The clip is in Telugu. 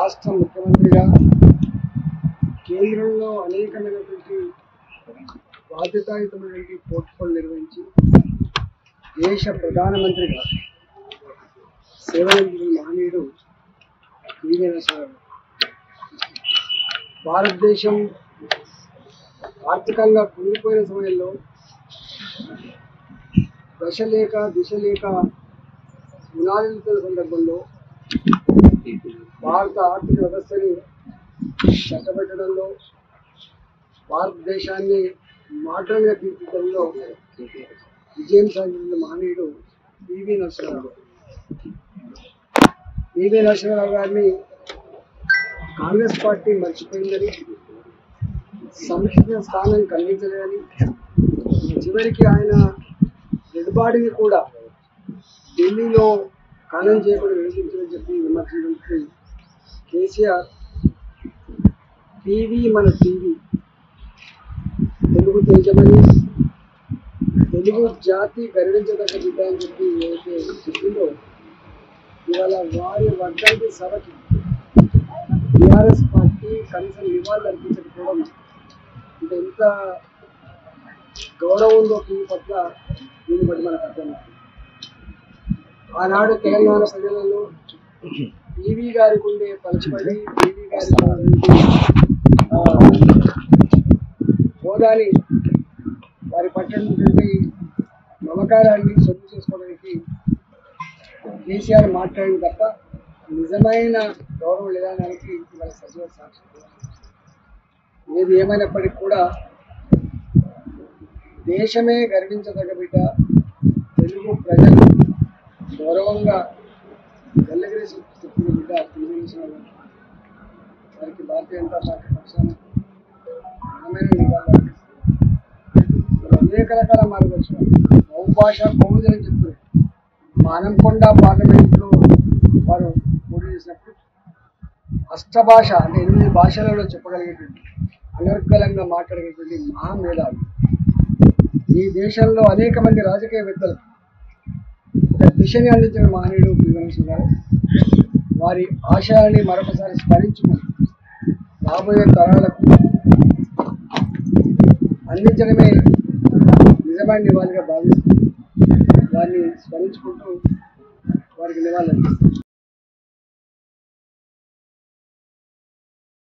రాష్ట్ర ముఖ్యమంత్రిగా కేంద్రంలో అనేకమైనటువంటి బాధ్యతాయుతమైనటువంటి పోర్ట్ఫోలియో నిర్వహించి దేశ ప్రధానమంత్రిగా సేవలందించిన మహనీయుడు పివి నరసింహారావు. భారతదేశం ఆర్థికంగా కుంగిపోయిన సమయంలో దశ లేక దిశ లేక పునాదుల సందర్భంలో భారత ఆర్థిక వ్యవస్థని చక్కబెట్టడంలో, భారతదేశాన్ని మాటలుగా తీర్చడంలో విజయం సాధించిన మహనీయుడు పివి నరసింహారావు. పివి నరసింహారావు గారిని కాంగ్రెస్ పార్టీ మర్చిపోయిందని, సముచిత స్థానం కలిగించలేదని, చివరికి ఆయన డెడ్ బాడీని కూడా ఢిల్లీలో ఖననం చేయకుండా విమర్శించని చెప్పి విమర్శించి కేసీఆర్ టీవీ మన టీవీ, తెలుగు తేజమని, తెలుగు జాతి గర్వించదగ్గ బిడ్డ అని చెప్పి ఏదైతే చెప్పిందో, ఇవాళ వారి వర్గానికి సభకి టీఆర్ఎస్ పార్టీ కనీసం నివాళులు అర్పించకపోవడం అంటే ఎంత గౌరవం ఉందో టీవీ పట్ల దీన్ని బట్టి మనకు అర్థమవుతుంది. ఆనాడు తెలంగాణ ప్రజలలో టీవీ గారికి ఉండే పలుచబడి, టీవీ గారికి హోదాని, వారి పట్టినటువంటి మమకారాన్ని సొంతం చేసుకోవడానికి కేసీఆర్ మాట్లాడిన తప్ప నిజమైన గౌరవం లేదనడానికి ఇవాళ సజీవ సాక్షి. ఏది ఏమైనప్పటికీ కూడా దేశమే గర్వించదగ్గ బిడ్డ, తెలుగు ప్రజలు గౌరవంగా గల్లగిరేసి చెప్పిన బిడ్డ పివి నరసింహారావు. వారికి భారతీయ జనతా పార్టీ పక్షాన ఘనమైన నివాళులు అర్పిస్తున్నారు. అనేక రకాల మార్గదర్శకాలు బహుభాష బహుజని చెప్తున్నారు. మానంకొండ పార్లమెంట్లో వారు పోటీ చేసినప్పుడు అష్టభాష అంటే 8 భాషలలో చెప్పగలిగేటువంటి, అనర్గళంగా మాట్లాడేటువంటి మహామేధావి. ఈ దేశంలో అనేక మంది రాజకీయవేత్తలు ఒక దిశని అందించిన మహనీయుడు పివి నరసింహారావు. వారి ఆశయాన్ని మరొకసారి స్మరించుకుని రాబోయే తరాలకు అందించడమే నిజమైన నివాళిగా భావిస్తూ వారిని స్మరించుకుంటూ వారికి నివాళులు అర్పిస్తారు.